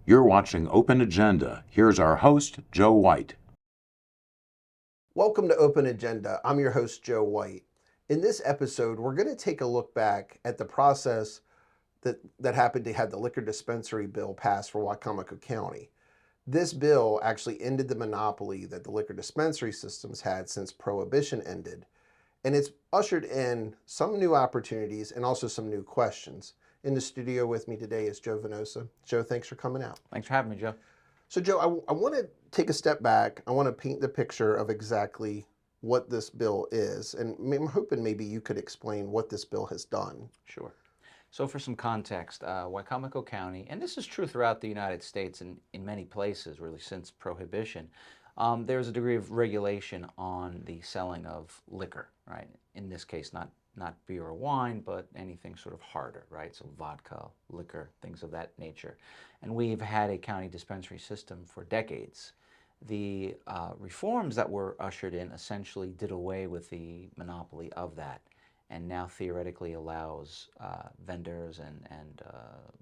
You're watching Open Agenda. Here's our host, Joe White. Welcome to Open Agenda. I'm your host, Joe White. In this episode, we're going to take a look back at the process that happened to have the liquor dispensary bill passed for Wicomico County. This bill actually ended the monopoly that the liquor dispensary systems had since Prohibition ended, and it's ushered in some new opportunities and also some new questions. In the studio with me today is Joe Venosa. Joe, thanks for coming out. Thanks for having me, Joe. So, Joe, I want to take a step back. I want to paint the picture of exactly what this bill is, and I'm hoping maybe you could explain what this bill has done. Sure. So for some context, Wicomico County, and this is true throughout the United States and in many places really since Prohibition, there's a degree of regulation on the selling of liquor, right? In this case, not beer or wine, but anything sort of harder, right? So vodka, liquor, things of that nature. And we've had a county dispensary system for decades. The reforms that were ushered in essentially did away with the monopoly of that, and now theoretically allows vendors and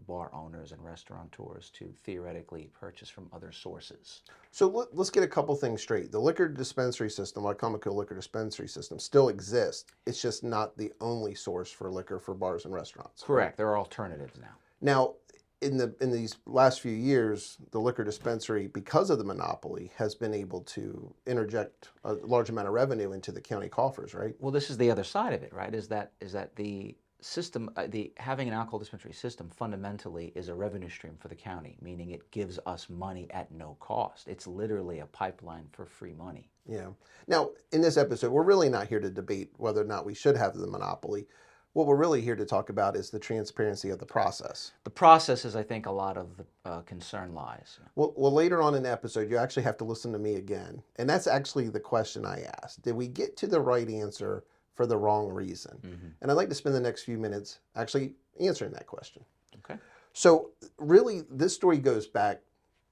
bar owners and restaurateurs to theoretically purchase from other sources. So let's get a couple things straight. The liquor dispensary system, Wicomico liquor dispensary system, still exists. It's just not the only source for liquor for bars and restaurants. Correct. Right? There are alternatives now. Now, in these last few years, the liquor dispensary, because of the monopoly, has been able to interject a large amount of revenue into the county coffers, right? Well, this is the other side of it, right? Is that the system, having an alcohol dispensary system fundamentally is a revenue stream for the county, meaning it gives us money at no cost. It's literally a pipeline for free money. Yeah. Now, in this episode, we're really not here to debate whether or not we should have the monopoly. What we're really here to talk about is the transparency of the process. The process is, I think, a lot of the concern lies. Well, later on in the episode, you actually have to listen to me again. And that's actually the question I asked. Did we get to the right answer for the wrong reason? Mm-hmm. And I'd like to spend the next few minutes actually answering that question. Okay. So really, this story goes back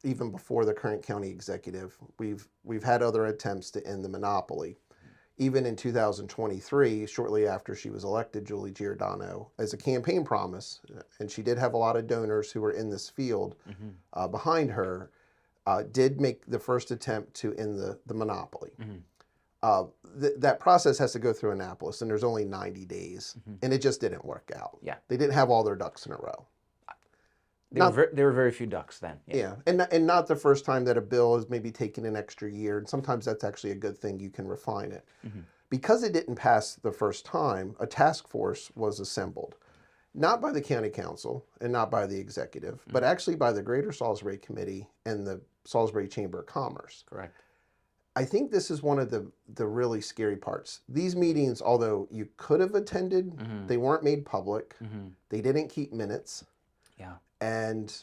even before the current county executive. We've had other attempts to end the monopoly. Even in 2023, shortly after she was elected, Julie Giordano, as a campaign promise, and she did have a lot of donors who were in this field behind her, did make the first attempt to end the monopoly. That process has to go through Annapolis, and there's only 90 days, and it just didn't work out. Yeah. They didn't have all their ducks in a row. There were very few ducks then. Yeah, and not the first time that a bill is maybe taking an extra year, and sometimes that's actually a good thing. You can refine it. Because it didn't pass the first time, a task force was assembled, not by the county council and not by the executive, but actually by the Greater Salisbury Committee and the Salisbury Chamber of Commerce. Correct. I think this is one of the really scary parts. These meetings, although you could have attended, they weren't made public. They didn't keep minutes. Yeah. And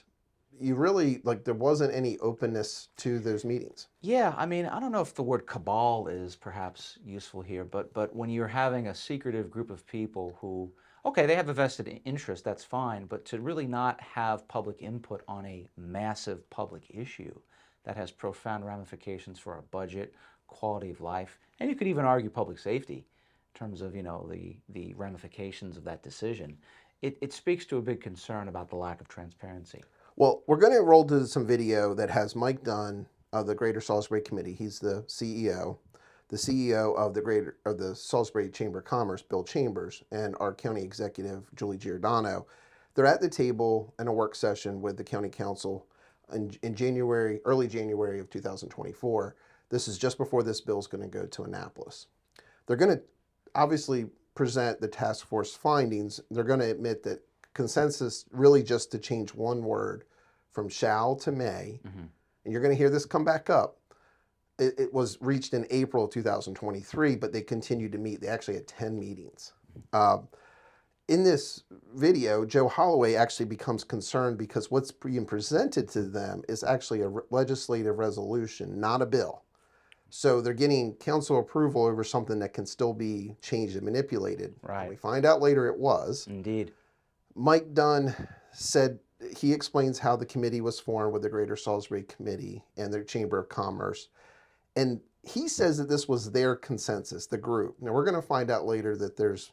you really, there wasn't any openness to those meetings. Yeah, I mean, I don't know if the word cabal is perhaps useful here, but when you're having a secretive group of people who, okay, they have a vested interest, that's fine, but to really not have public input on a massive public issue that has profound ramifications for our budget, quality of life, and you could even argue public safety in terms of, the ramifications of that decision. It speaks to a big concern about the lack of transparency. Well, we're going to roll to some video that has Mike Dunn of the Greater Salisbury Committee. He's the CEO of the Salisbury Chamber of Commerce, Bill Chambers, and our county executive, Julie Giordano. They're at the table in a work session with the county council in early January of 2024. This is just before this bill is going to go to Annapolis. They're going to obviously present the task force findings. They're going to admit that consensus really just to change one word from shall to may, and you're going to hear this come back up. It was reached in April 2023, but they continued to meet. They actually had 10 meetings. In this video, Joe Holloway actually becomes concerned because what's being presented to them is actually a legislative resolution, not a bill. So they're getting council approval over something that can still be changed and manipulated. Right. And we find out later it was. Indeed. Mike Dunn said, he explains how the committee was formed with the Greater Salisbury Committee and the Chamber of Commerce. And he says that this was their consensus, the group. Now we're going to find out later that there's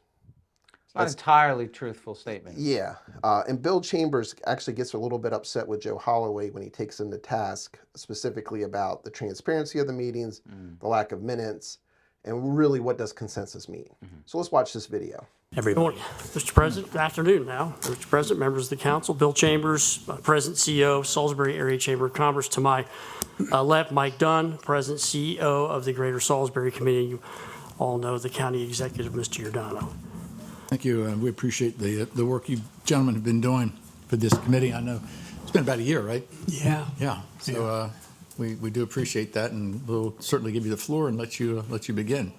It's not entirely truthful statement. Yeah, and Bill Chambers actually gets a little bit upset with Joe Holloway when he takes him to task, specifically about the transparency of the meetings, the lack of minutes, and really what does consensus mean. So let's watch this video. Everybody. Mr. President, good afternoon now. Mr. President, members of the council, Bill Chambers, President CEO, Salisbury Area Chamber of Commerce. To my left, Mike Dunn, President CEO of the Greater Salisbury Committee. You all know the county executive, Mr. Giordano. Thank you. We appreciate the work you gentlemen have been doing for this committee. I know it's been about a year, right? Yeah. Yeah. So we do appreciate that, and we'll certainly give you the floor and let you begin.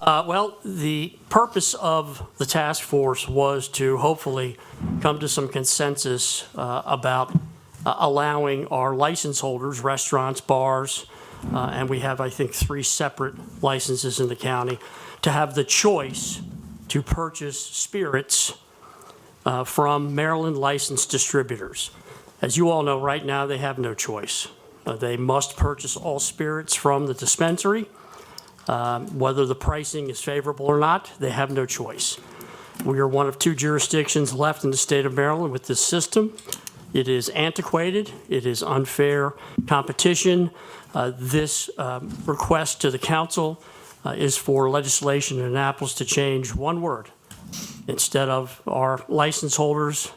Well, the purpose of the task force was to hopefully come to some consensus about allowing our license holders, restaurants, bars, and we have, I think, 3 separate licenses in the county, to have the choice to purchase spirits from Maryland licensed distributors. As you all know, right now, they have no choice. They must purchase all spirits from the dispensary. Whether the pricing is favorable or not, they have no choice. We are one of 2 jurisdictions left in the state of Maryland with this system. It is antiquated. It is unfair competition. This request to the council is for legislation in Annapolis to change one word. Instead of our license holders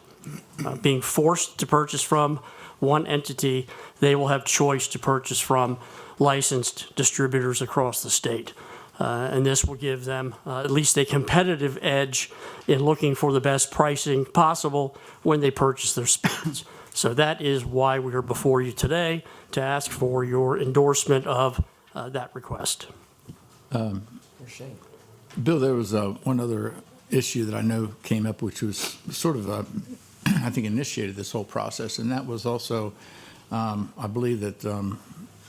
being forced to purchase from one entity, they will have choice to purchase from licensed distributors across the state. And this will give them at least a competitive edge in looking for the best pricing possible when they purchase their spirits. So that is why we are before you today, to ask for your endorsement of that request. Bill, there was one other issue that I know came up, which was sort of, I think, initiated this whole process, and that was also, I believe that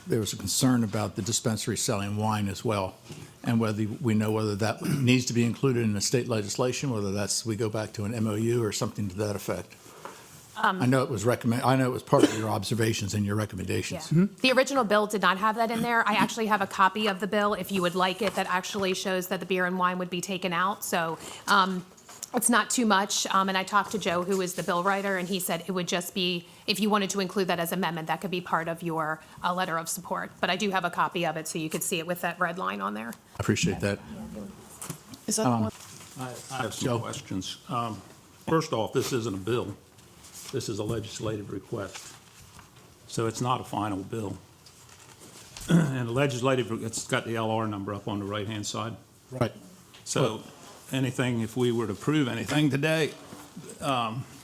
there was a concern about the dispensary selling wine as well, and whether we know whether that needs to be included in the state legislation, whether we go back to an MOU or something to that effect. I know it was part of your observations and your recommendations. Yeah. The original bill did not have that in there. I actually have a copy of the bill, if you would like it, that actually shows that the beer and wine would be taken out. So it's not too much. And I talked to Joe, who is the bill writer, and he said it would just be, if you wanted to include that as amendment, that could be part of your letter of support. But I do have a copy of it, so you could see it with that red line on there. I appreciate that. Is that the one? I have some questions. First off, this isn't a bill. This is a legislative request. So it's not a final bill. And the legislative, it's got the LR number up on the right-hand side. Right. So anything, if we were to approve anything today,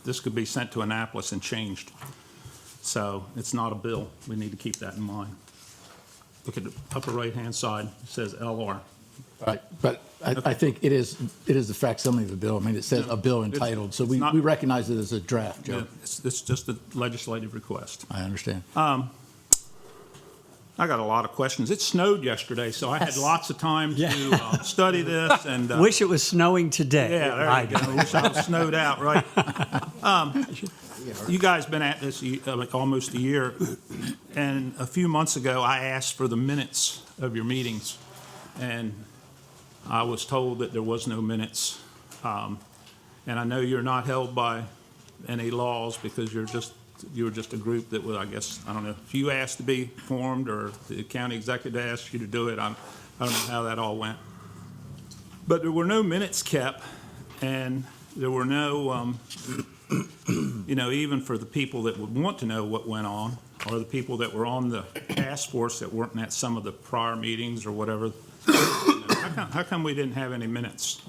this could be sent to Annapolis and changed. So it's not a bill. We need to keep that in mind. Look at the upper right-hand side. It says LR. Right, but I think it is the facsimile of the bill. I mean, it says a bill entitled, so we recognize it as a draft, Joe. Yeah, it's just a legislative request. I understand. I got a lot of questions. It snowed yesterday, so I had lots of time to study this. And wish it was snowing today. Yeah, there you go. Wish I was snowed out, right? You guys been at this almost a year, and a few months ago, I asked for the minutes of your meetings, and I was told that there was no minutes. And I know you're not held by any laws because you were just a group that was, I guess, I don't know, if you asked to be formed or the county executive asked you to do it, I don't know how that all went. But there were no minutes kept, and there were no, even for the people that would want to know what went on, or the people that were on the task force that weren't at some of the prior meetings or whatever. How come we didn't have any minutes?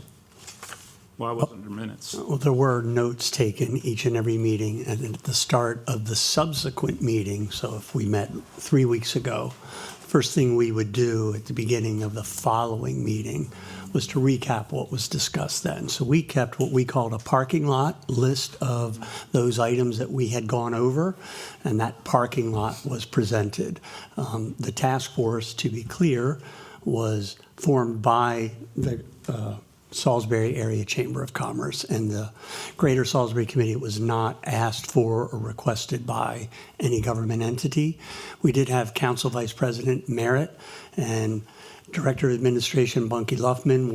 Why wasn't there minutes? Well, there were notes taken each and every meeting, and at the start of the subsequent meeting, so if we met 3 weeks ago, first thing we would do at the beginning of the following meeting was to recap what was discussed then. So we kept what we called a parking lot list of those items that we had gone over, and that parking lot was presented. The task force, to be clear, was formed by the Salisbury Area Chamber of Commerce and the Greater Salisbury Committee. It was not asked for or requested by any government entity. We did have Council Vice President Merritt and Director of Administration Bunky Luffman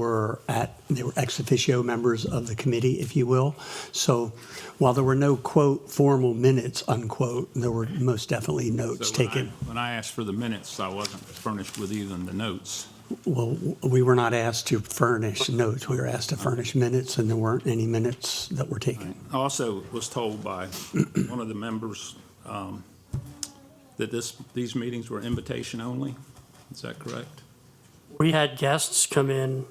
they were ex officio members of the committee, if you will. So while there were no, quote, formal minutes, unquote, there were most definitely notes So taken. when I asked for the minutes, I wasn't furnished with even the notes. Well, we were not asked to furnish notes. We were asked to furnish minutes, and there weren't any minutes that were taken. I also was told by one of the members that these meetings were invitation only. Is that correct? We had guests come in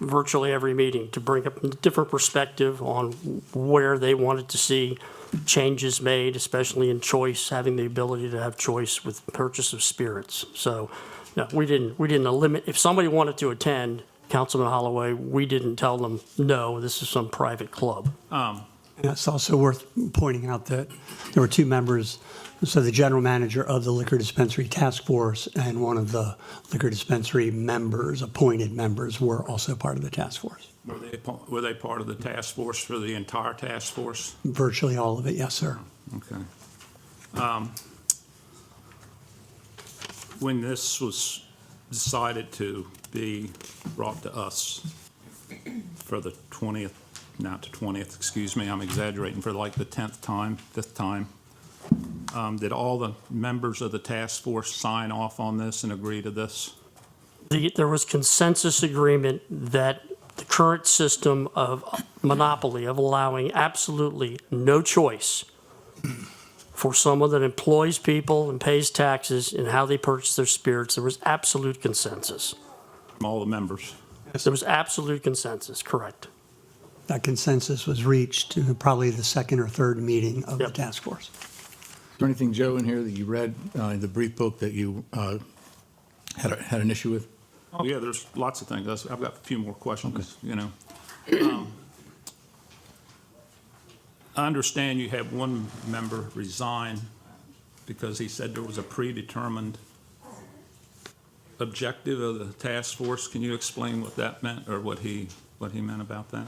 virtually every meeting to bring up a different perspective on where they wanted to see changes made, especially in choice, having the ability to have choice with purchase of spirits. So, no, we didn't limit. If somebody wanted to attend, Councilman Holloway, we didn't tell them, no, this is some private club. And it's also worth pointing out that there were two members, so the general manager of the Liquor Dispensary Task Force and one of the Liquor Dispensary members, appointed members, were also part of the task force. Were they part of the task force for the entire task force? Virtually all of it, yes, sir. Okay. When this was decided to be brought to us for the 20th, not the 20th, excuse me, I'm exaggerating, for like the 5th time, did all the members of the task force sign off on this and agree to this? There was consensus agreement that the current system of monopoly, of allowing absolutely no choice for someone that employs people and pays taxes in how they purchase their spirits, there was absolute consensus. From all the members? There was absolute consensus, correct. That consensus was reached in probably the second or third meeting of the Yep. task force. Is there anything, Joe, in here that you read in the brief book that you had an issue with? Oh, yeah, there's lots of things. I've got a few more questions, you know. I understand you had one member resign because he said there was a predetermined objective of the task force. Can you explain what that meant, or what he meant about that?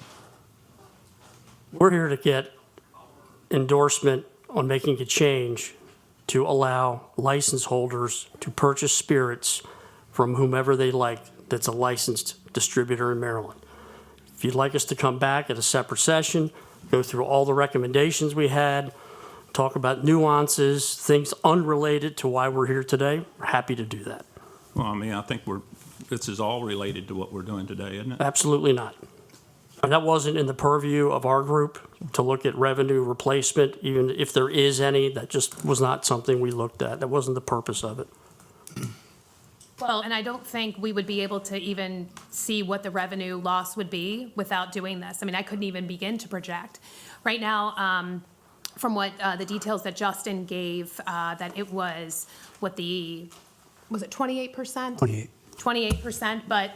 We're here to get endorsement on making a change to allow license holders to purchase spirits from whomever they like that's a licensed distributor in Maryland. If you'd like us to come back at a separate session, go through all the recommendations we had, talk about nuances, things unrelated to why we're here today, we're happy to do that. Well, I mean, I think this is all related to what we're doing today, isn't it? Absolutely not. And that wasn't in the purview of our group to look at revenue replacement, even if there is any. That just was not something we looked at. That wasn't the purpose of it. Well, and I don't think we would be able to even see what the revenue loss would be without doing this. I mean, I couldn't even begin to project. Right now, from what the details that Justin gave, that it was was it 28%? 28. 28%, but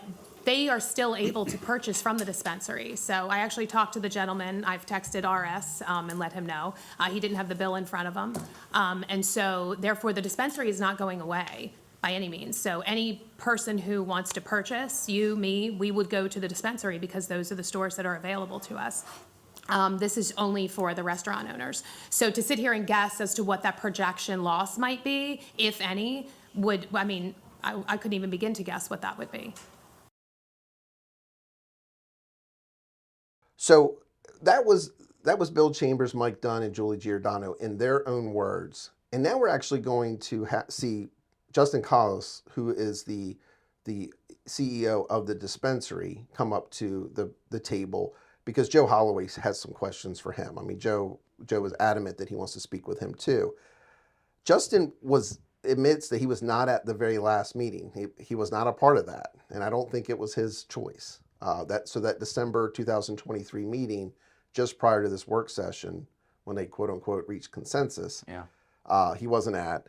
they are still able to purchase from the dispensary. So I actually talked to the gentleman. I've texted RS and let him know. He didn't have the bill in front of him. And so therefore, the dispensary is not going away by any means. So any person who wants to purchase, you, me, we would go to the dispensary because those are the stores that are available to us. This is only for the restaurant owners. So to sit here and guess as to what that projection loss might be, if any, I couldn't even begin to guess what that would be. So that was Bill Chambers, Mike Dunn, and Julie Giordano in their own words. And now we're actually going to see Justin Collis, who is the CEO of the dispensary, come up to the table because Joe Holloway has some questions for him. I mean, Joe was adamant that he wants to speak with him too. Justin admits that he was not at the very last meeting. He was not a part of that, and I don't think it was his choice. That December 2023 meeting, just prior to this work session, when they quote unquote reached consensus, he wasn't at.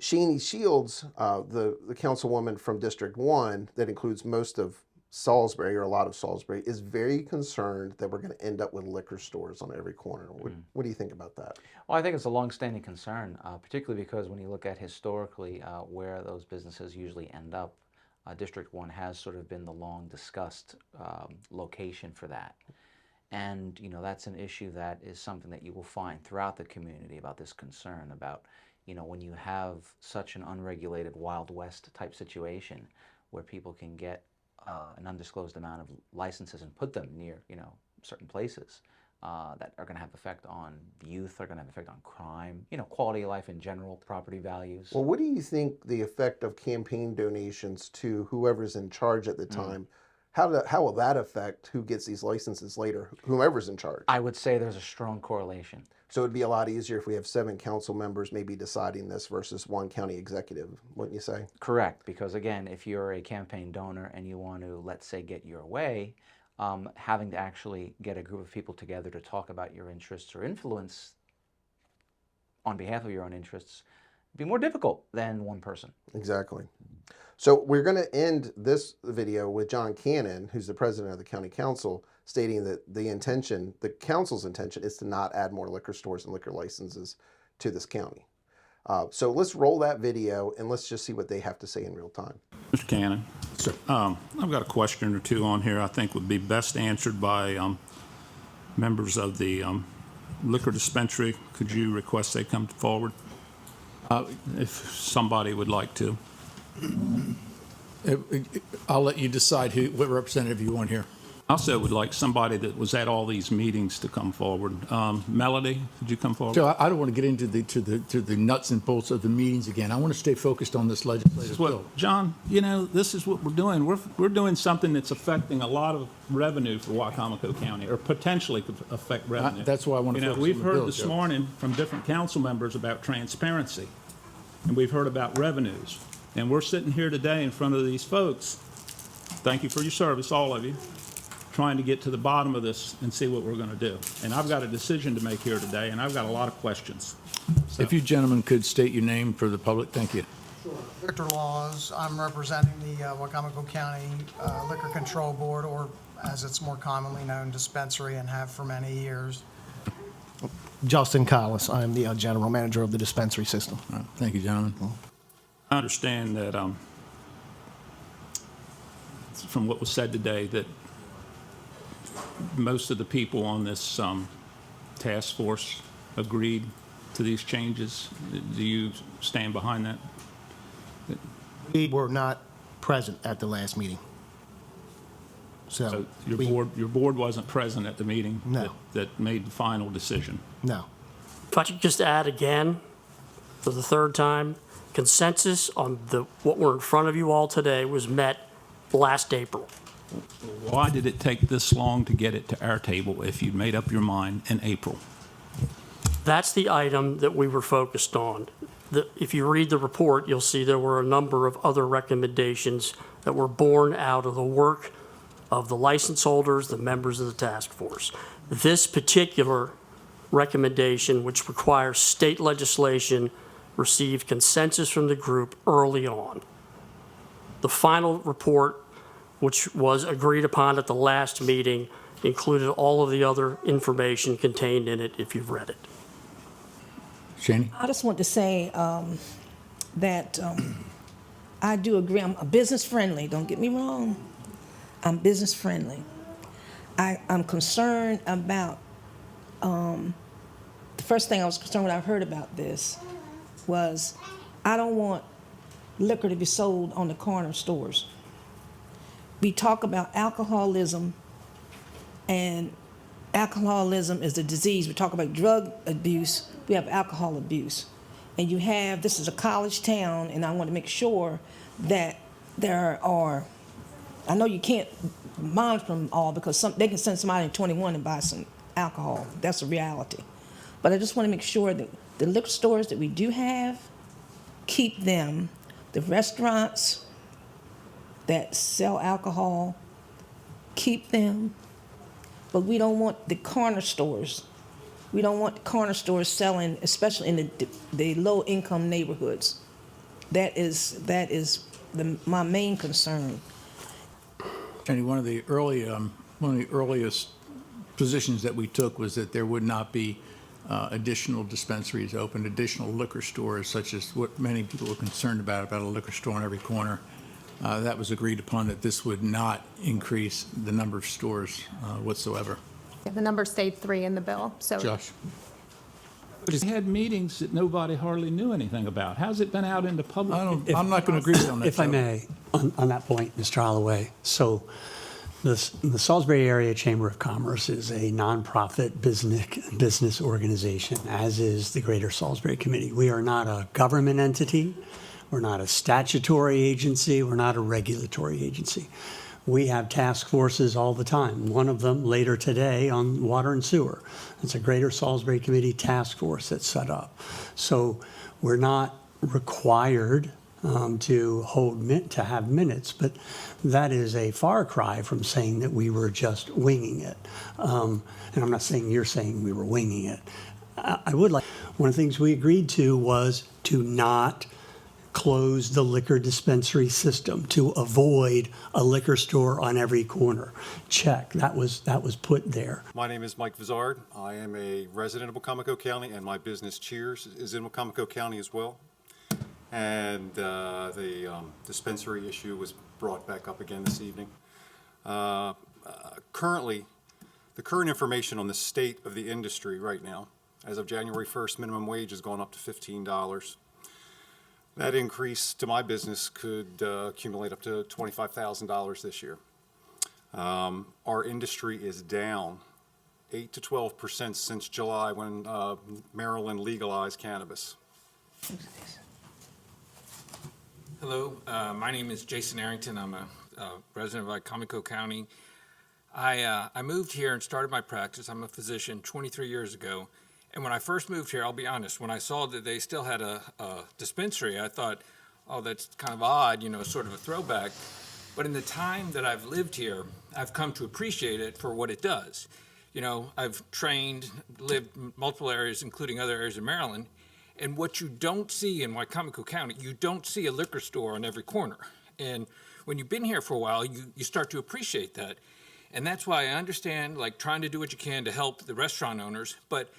Shani Shields, the councilwoman from District 1, that includes most of Salisbury, or a lot of Salisbury, is very concerned that we're going to end up with liquor stores on every corner. What do you think about that? Well, I think it's a longstanding concern, particularly because when you look at historically where those businesses usually end up, District 1 has sort of been the long discussed location for that. And, you know, that's an issue that is something that you will find throughout the community about this concern about, you know, when you have such an unregulated Wild West type situation where people can get an undisclosed amount of licenses and put them near, certain places that are going to have effect on youth, are going to have effect on crime, quality of life in general, property values. Well, what do you think the effect of campaign donations to whoever's in charge at the time? How will that affect who gets these licenses later? Whoever's in charge. I would say there's a strong correlation. So it'd be a lot easier if we have 7 council members maybe deciding this versus 1 county executive, wouldn't you say? Correct, because again, if you're a campaign donor and you want to, let's say, get your way, having to actually get a group of people together to talk about your interests or influence on behalf of your own interests would be more difficult than one person. Exactly. So we're going to end this video with John Cannon, who's the president of the county council, stating that the council's intention is to not add more liquor stores and liquor licenses to this county. So let's roll that video and let's just see what they have to say in real time. Mr. Cannon, I've got a question or two on here I think would be best answered by members of the liquor dispensary. Could you request they come forward? If somebody would like to. I'll let you decide what representative you want here. I also would like somebody that was at all these meetings to come forward. Melody, could you come forward? So I don't want to get into the nuts and bolts of the meetings again. I want to stay focused on this legislative bill. Well, John, this is what we're doing. We're doing something that's affecting a lot of revenue for Wicomico County, or potentially could affect revenue. That's why I want to focus on we've the heard bill, this Joe. morning from different council members about transparency, and we've heard about revenues. And we're sitting here today in front of these folks. Thank you for your service, all of you, trying to get to the bottom of this and see what we're going to do. And I've got a decision to make here today, and I've got a lot of questions. If you gentlemen could state your name for the public, thank you. Victor Laws. I'm representing the Wicomico County Liquor Control Board, or as it's more commonly known, Dispensary, and have for many years. Justin Collis. I'm the general manager of the dispensary system. All right, thank you, gentlemen. I understand that from what was said today that most of the people on this task force agreed to these changes. Do you stand behind that? We were not present at the last meeting. So your board wasn't present at the meeting No. that made the final decision? No. If I could just add again, for the third time, consensus on what were in front of you all today was met last April. Why did it take this long to get it to our table if you'd made up your mind in April? That's the item that we were focused on. If you read the report, you'll see there were a number of other recommendations that were born out of the work of the license holders, the members of the task force. This particular recommendation, which requires state legislation, received consensus from the group early on. The final report, which was agreed upon at the last meeting, included all of the other information contained in it if you've read it. Shani? I just want to say that I do agree. I'm business friendly. Don't get me wrong. I'm business friendly. I'm concerned about, the first thing I was concerned when I heard about this was I don't want liquor to be sold on the corner stores. We talk about alcoholism, and alcoholism is a disease. We talk about drug abuse, we have alcohol abuse. And this is a college town, and I want to make sure that there are, I know you can't monitor them all because they can send somebody in 21 and buy some alcohol. That's a reality. But I just want to make sure that the liquor stores that we do have, keep them. The restaurants that sell alcohol, keep them. But we don't want the corner stores. We don't want the corner stores selling, especially in the low-income neighborhoods. That is my main concern. Jenny, one of the earliest positions that we took was that there would not be additional dispensaries open, additional liquor stores, such as what many people were concerned about a liquor store on every corner. That was agreed upon that this would not increase the number of stores whatsoever. The number stayed 3 in the bill, so. Josh? They had meetings that nobody hardly knew anything about. How's it been out in the public? I'm not going to agree with you on that. If I Joe. may, on that point, Mr. Holloway, so the Salisbury Area Chamber of Commerce is a nonprofit business organization, as is the Greater Salisbury Committee. We are not a government entity. We're not a statutory agency. We're not a regulatory agency. We have task forces all the time. One of them later today on water and sewer. It's a Greater Salisbury Committee task force that's set up. So we're not required to have minutes, but that is a far cry from saying that we were just winging it. And I'm not saying you're saying we were winging it. I would like, one of the things we agreed to was to not close the liquor dispensary system, to avoid a liquor store on every corner. Check, that was put there. My name is Mike Vizard. I am a resident of Wacomico County, and my business Cheers is in Wacomico County as well. And the dispensary issue was brought back up again this evening. Currently, the current information on the state of the industry right now, as of January 1st, minimum wage has gone up to $15. That increase to my business could accumulate up to $25,000 this year. Our industry is down 8 to 12% since July when Maryland legalized cannabis. Hello, my name is Jason Arrington. I'm a resident of Wacomico County. I moved here and started my practice. I'm a physician 23 years ago. And when I first moved here, I'll be honest, when I saw that they still had a dispensary, I thought, oh, that's kind of odd, you know, sort of a throwback. But in the time that I've lived here, I've come to appreciate it for what it does. You know, I've trained, lived in multiple areas, including other areas of Maryland. And what you don't see in Wacomico County, you don't see a liquor store on every corner. And when you've been here for a while, you start to appreciate that. And that's why I understand, like, trying to do what you can to help the restaurant owners, but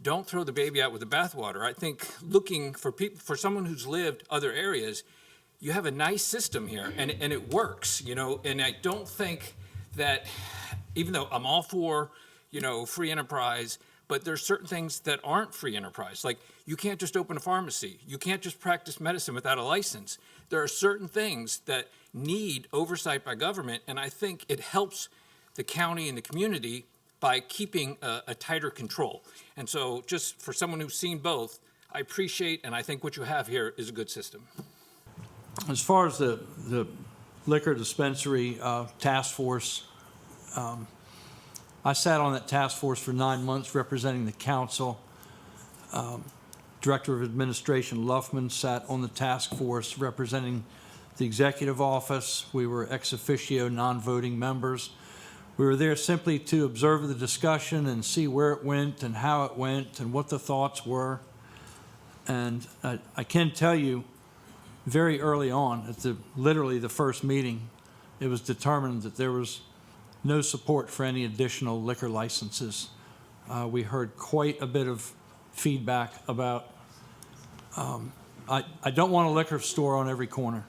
don't throw the baby out with the bathwater. I think looking for people, for someone who's lived other areas, you have a nice system here, and it works, you know. And I don't think that, even though I'm all for, you know, free enterprise, but there's certain things that aren't free enterprise. Like, you can't just open a pharmacy. You can't just practice medicine without a license. There are certain things that need oversight by government, and I think it helps the county and the community by keeping a tighter control. And so just for someone who's seen both, I appreciate and I think what you have here is a good system. As far as the liquor dispensary task force, I sat on that task force for 9 months representing the council. Director of Administration Luffman sat on the task force representing the executive office. We were ex officio non-voting members. We were there simply to observe the discussion and see where it went and how it went and what the thoughts were. And I can tell you, very early on, at literally the first meeting, it was determined that there was no support for any additional liquor licenses. We heard quite a bit of feedback about, I don't want a liquor store on every corner.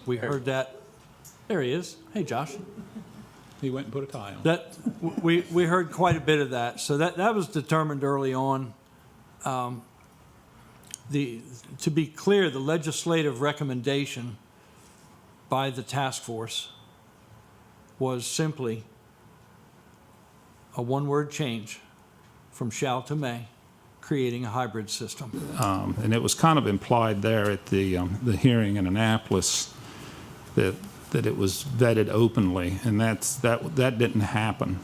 We heard that. There he is. Hey, Josh. He went and put a tie on. That we heard quite a bit of that. So that was determined early on. To be clear, the legislative recommendation by the task force was simply a one-word change from shall to may, creating a hybrid system. And it was kind of implied there at the hearing in Annapolis that it was vetted openly, and that didn't happen,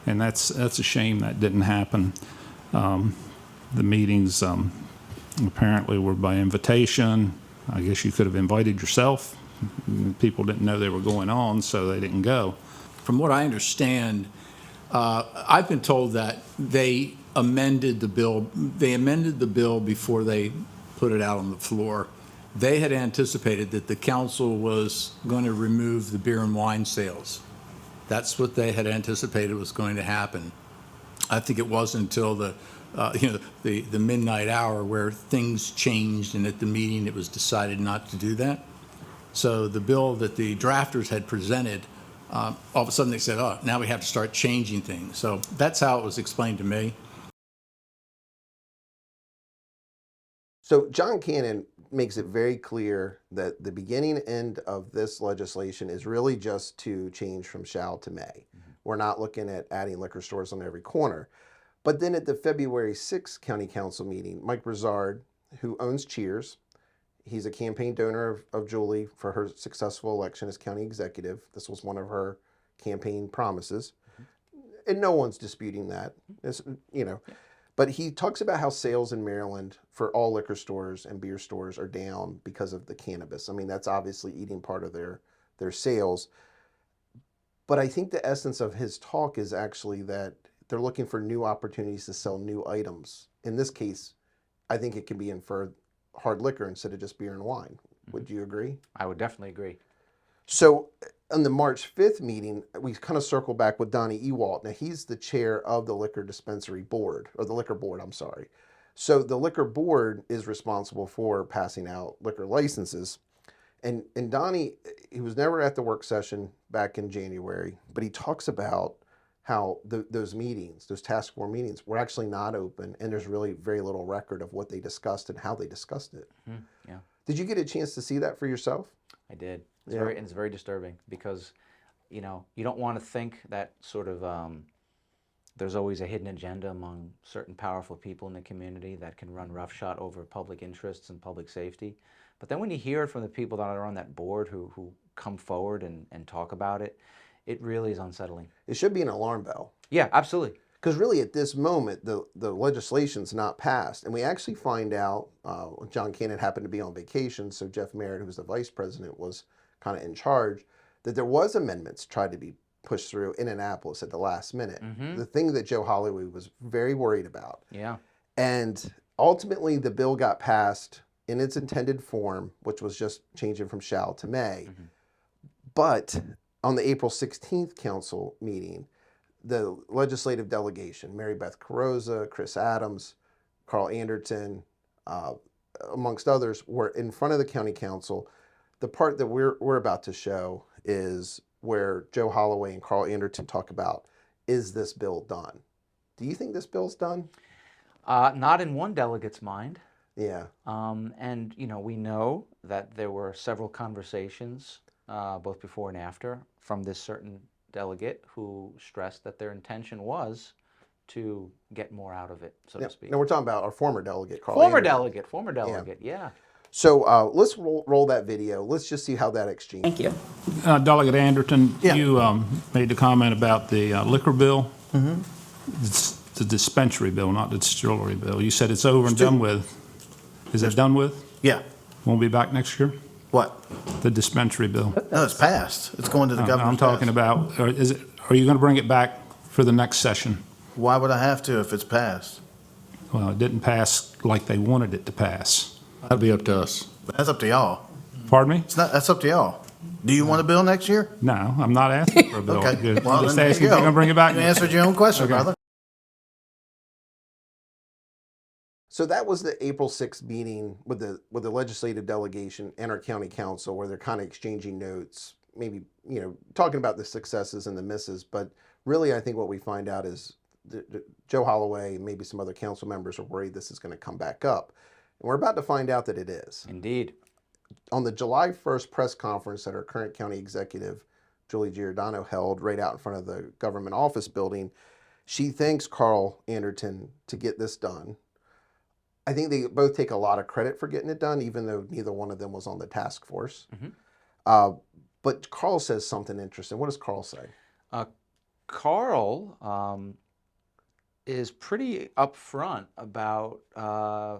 and that's a shame that didn't happen. The meetings apparently were by invitation. I guess you could have invited yourself. People didn't know they were going on, so they didn't go. From what I understand, I've been told that they amended the bill. They amended the bill before they put it out on the floor. They had anticipated that the council was going to remove the beer and wine sales. That's what they had anticipated was going to happen. I think it wasn't until the midnight hour where things changed, and at the meeting it was decided not to do that. So the bill that the drafters had presented, all of a sudden they said, oh, now we have to start changing things. So that's how it was explained to me. So John Cannon makes it very clear that the beginning and end of this legislation is really just to change from shall to may. We're not looking at adding liquor stores on every corner. But then at the February 6th County Council meeting, Mike Brizard, who owns Cheers, he's a campaign donor of Julie for her successful election as county executive. This was one of her campaign promises. And no one's disputing that. It's, you know, but he talks about how sales in Maryland for all liquor stores and beer stores are down because of the cannabis. I mean, that's obviously eating part of their sales. But I think the essence of his talk is actually that they're looking for new opportunities to sell new items. In this case, I think it can be inferred hard liquor instead of just beer and wine. Would you agree? I would definitely agree. So on the March 5th meeting, we kind of circle back with Donnie Ewalt. Now, he's the chair of the Liquor Dispensary Board, or the Liquor Board, I'm sorry. So the Liquor Board is responsible for passing out liquor licenses. And Donnie, he was never at the work session back in January, but he talks about how those meetings, those task force meetings, were actually not open, and there's really very little record of what they discussed and how they discussed it. Yeah, Did you get a chance to see that for yourself? I did. It's very disturbing because, you know, you don't want to think that sort of there's always a hidden agenda among certain powerful people in the community that can run roughshod over public interests and public safety. But then when you hear it from the people that are on that board who come forward and talk about it, it really is unsettling. It should be an alarm bell. Yeah, absolutely. Because really at this moment, the legislation's not passed. And we actually find out, John Cannon happened to be on vacation, so Jeff Merritt, who was the vice president, was kind of in charge, that there was amendments tried to be pushed through in Annapolis at the last minute. The thing that Joe Holloway was very worried about. Yeah. And ultimately the bill got passed in its intended form, which was just changing from shall to may. But on the April 16th council meeting, the legislative delegation, Mary Beth Carrozza, Chris Adams, Carl Anderton, amongst others, were in front of the county council. The part that we're about to show is where Joe Holloway and Carl Anderton talk about, is this bill done? Do you think this bill's done? Not in one delegate's mind. Yeah. And, you know, we know that there were several conversations, both before and after, from this certain delegate who stressed that their intention was to get more out of it, so to speak. Now we're talking about our former delegate, Carl Former Anderton. delegate, yeah. So let's roll that video. Let's just see how that exchange. Thank you. Delegate Anderton, you made the comment about the liquor bill. It's the dispensary bill, not the distillery bill. You said it's over and done with. Is it done with? Yeah. Won't be back next year? What? The dispensary bill. No, it's passed. It's going to the governor. I'm talking about, are you going to bring it back for the next session? Why would I have to if it's passed? Well, it didn't pass like they wanted it to pass. That'd be up to us. That's up to y'all. Pardon me? It's not. That's up to y'all. Do you want a bill next year? No, I'm not asking for a bill. Okay. I'm Well, just then there asking you if you're go. going to bring it back. You answered your own question, Okay. brother. So that was the April 6th meeting with the legislative delegation and our county council, where they're kind of exchanging notes, maybe, you know, talking about the successes and the misses. But really, I think what we find out is Joe Holloway and maybe some other council members are worried this is going to come back up. And we're about to find out that it is. Indeed. On the July 1st press conference that our current county executive, Julie Giordano, held right out in front of the government office building, she thanks Carl Anderton to get this done. I think they both take a lot of credit for getting it done, even though neither one of them was on the task force. But Carl says something interesting. What does Carl say? Carl is pretty upfront about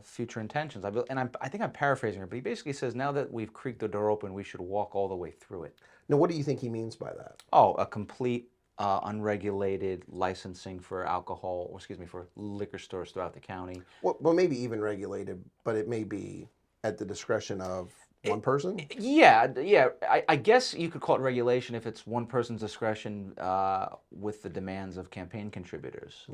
future intentions. I think I'm paraphrasing her, but he basically says, now that we've creaked the door open, we should walk all the way through it. Now, what do you think he means by that? Oh, a complete unregulated licensing for alcohol, or excuse me, for liquor stores throughout the county. Well, maybe even regulated, but it may be at the discretion of one person? Yeah. I guess you could call it regulation if it's one person's discretion with the demands of campaign contributors.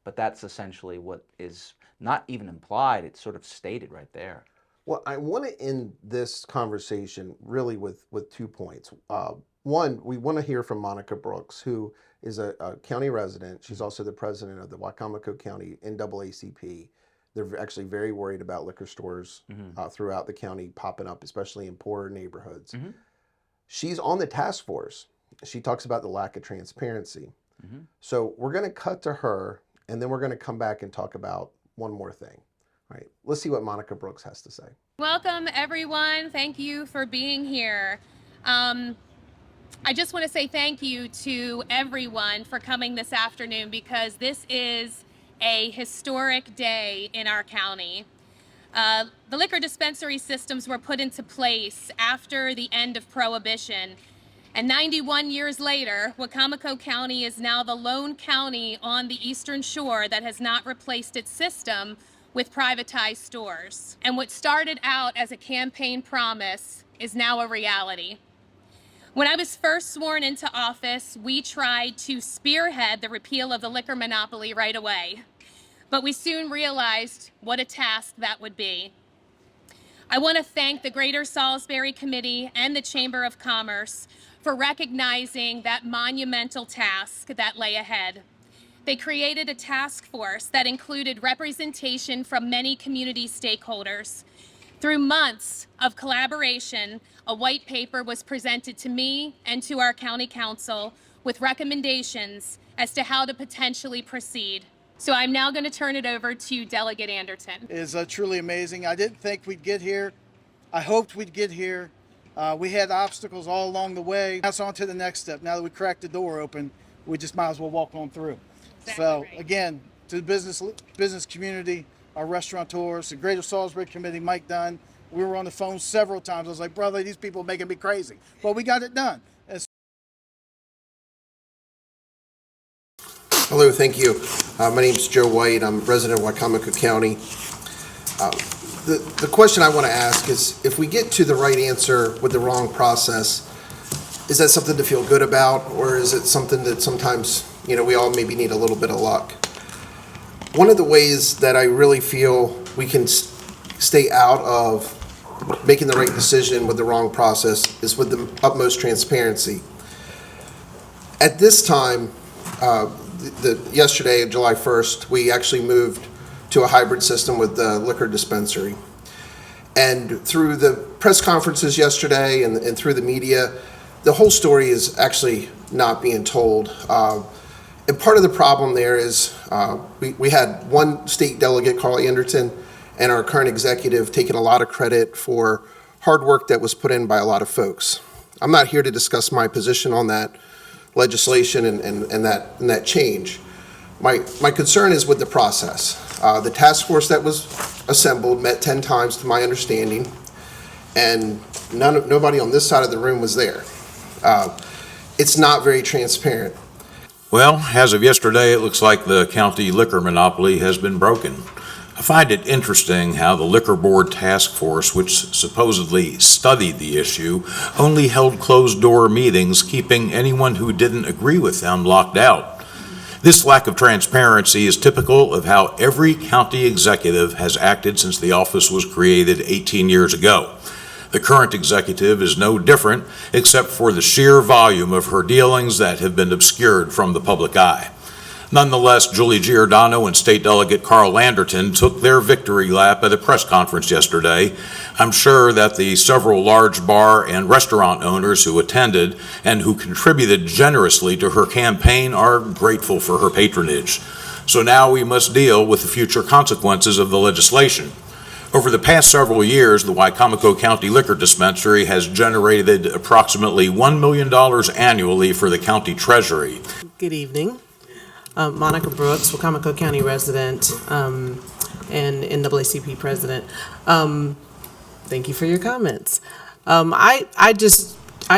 But that's essentially what is not even implied. It's sort of stated right there. Well, I want to end this conversation really with 2 points. One, we want to hear from Monica Brooks, who is a county resident. She's also the president of the Wicomico County NAACP. They're actually very worried about liquor stores throughout the county popping up, especially in poorer neighborhoods. She's on the task force. She talks about the lack of transparency. So we're going to cut to her, and then we're going to come back and talk about one more thing. All right, let's see what Monica Brooks has to say. Welcome, everyone. Thank you for being here. I just want to say thank you to everyone for coming this afternoon, because this is a historic day in our county. The liquor dispensary systems were put into place after the end of Prohibition, and 91 years later, Wicomico County is now the lone county on the Eastern Shore that has not replaced its system with privatized stores. And what started out as a campaign promise is now a reality. When I was first sworn into office, we tried to spearhead the repeal of the liquor monopoly right away, but we soon realized what a task that would be. I want to thank the Greater Salisbury Committee and the Chamber of Commerce for recognizing that monumental task that lay ahead. They created a task force that included representation from many community stakeholders. Through months of collaboration, a white paper was presented to me and to our county council with recommendations as to how to potentially proceed. So I'm now going to turn it over to Delegate Anderton. It is truly amazing. I didn't think we'd get here. I hoped we'd get here. We had obstacles all along the way. That's on to the next step. Now that we cracked the door open, we just might as well walk on through. Exactly so right. Again, to the business community, our restaurateurs, the Greater Salisbury Committee, Mike Dunn, we were on the phone several times. I was like, brother, these people are making me crazy. But we got it done. Hello, thank you. My name is Joe White. I'm resident of Wicomico County. The question I want to ask is, if we get to the right answer with the wrong process, is that something to feel good about, or is it something that sometimes, we all maybe need a little bit of luck? One of the ways that I really feel we can stay out of making the right decision with the wrong process is with the utmost transparency. At this time, yesterday, July 1st, we actually moved to a hybrid system with the liquor dispensary. And through the press conferences yesterday and through the media, the whole story is actually not being told. And part of the problem there is we had one state delegate, Carl Anderton, and our current executive taking a lot of credit for hard work that was put in by a lot of folks. I'm not here to discuss my position on that legislation and that change. My concern is with the process. The task force that was assembled met 10 times to my understanding, and nobody on this side of the room was there. It's not very transparent. Well, as of yesterday, it looks like the county liquor monopoly has been broken. I find it interesting how the Liquor Board Task Force, which supposedly studied the issue, only held closed-door meetings, keeping anyone who didn't agree with them locked out. This lack of transparency is typical of how every county executive has acted since the office was created 18 years ago. The current executive is no different, except for the sheer volume of her dealings that have been obscured from the public eye. Nonetheless, Julie Giordano and State Delegate Carl Anderton took their victory lap at a press conference yesterday. I'm sure that the several large bar and restaurant owners who attended and who contributed generously to her campaign are grateful for her patronage. So now we must deal with the future consequences of the legislation. Over the past several years, the Wicomico County Liquor Dispensary has generated approximately $1 million annually for the county treasury. Good evening. Monica Brooks, Wicomico County resident and NAACP president. Thank you for your comments. I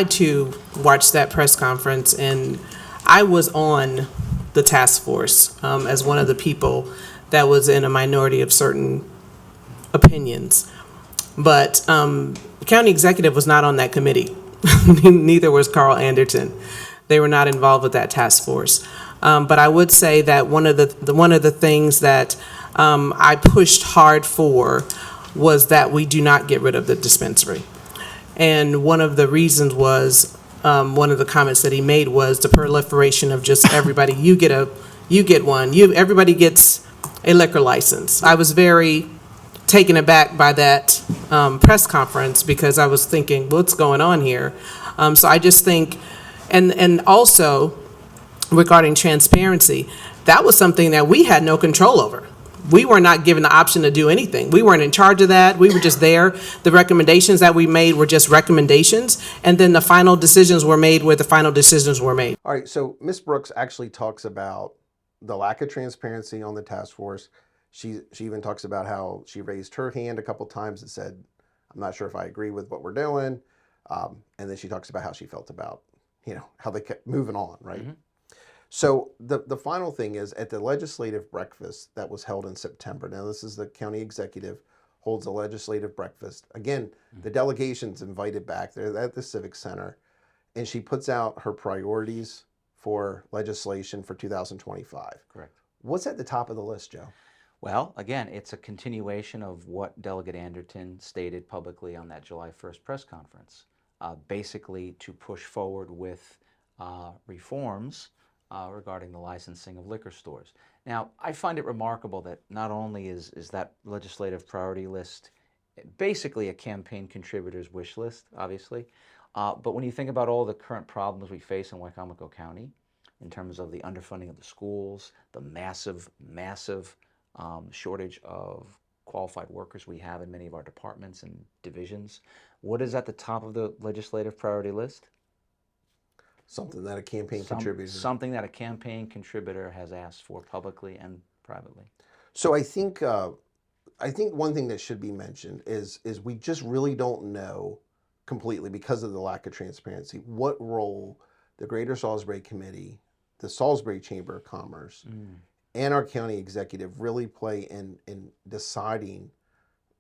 too watched that press conference, and I was on the task force as one of the people that was in a minority of certain opinions. But the county executive was not on that committee. Neither was Carl Anderton. They were not involved with that task force. But I would say that one of the things that I pushed hard for was that we do not get rid of the dispensary. And one of the reasons was, one of the comments that he made was the proliferation of just everybody, you get one, everybody gets a liquor license. I was very taken aback by that press conference because I was thinking, what's going on here? So I just think, and also regarding transparency, that was something that we had no control over. We were not given the option to do anything. We weren't in charge of that. We were just there. The recommendations that we made were just recommendations, and then the final decisions were made where the final decisions were made. All right, so Ms. Brooks actually talks about the lack of transparency on the task force. She even talks about how she raised her hand a couple times and said, I'm not sure if I agree with what we're doing. And then she talks about how she felt about, how they kept moving on, right? Mm-hmm. So the final thing is at the legislative breakfast that was held in September. Now this is the county executive holds a legislative breakfast. Again, the delegation's invited back. They're at the Civic Center. And she puts out her priorities for legislation for 2025. Correct. What's at the top of the list, Joe? Well, again, it's a continuation of what Delegate Anderton stated publicly on that July 1st press conference, basically to push forward with reforms regarding the licensing of liquor stores. Now, I find it remarkable that not only is that legislative priority list basically a campaign contributor's wish list, obviously, but when you think about all the current problems we face in Wicomico County, in terms of the underfunding of the schools, the massive shortage of qualified workers we have in many of our departments and divisions, what is at the top of the legislative priority list? Something that a campaign contributor. Something that a campaign contributor has asked for publicly and privately. So I think one thing that should be mentioned is we just really don't know completely, because of the lack of transparency, what role the Greater Salisbury Committee, the Salisbury Chamber of Commerce, and our county executive really play in deciding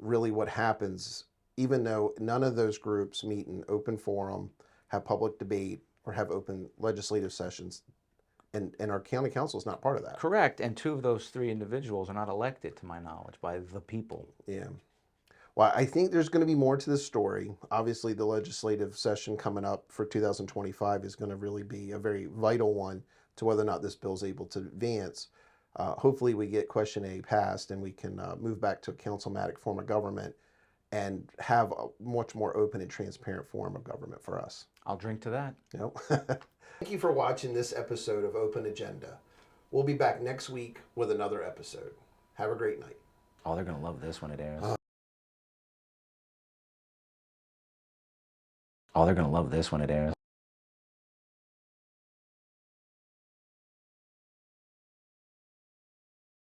really what happens, even though none of those groups meet in open forum, have public debate, or have open legislative sessions. And our county council is not part of that. Correct, and 2 of those 3 individuals are not elected, to my knowledge, by the people. Yeah. Well, I think there's going to be more to this story. Obviously, the legislative session coming up for 2025 is going to really be a very vital one to whether or not this bill is able to advance. Hopefully, we get Question A passed and we can move back to a councilmatic form of government and have a much more open and transparent form of government for us. I'll drink to that. Thank you for watching this episode of Open Agenda. We'll be back next week with another episode. Have a great night. Oh, they're going to love this when it airs. Oh, they're going to love this when it airs.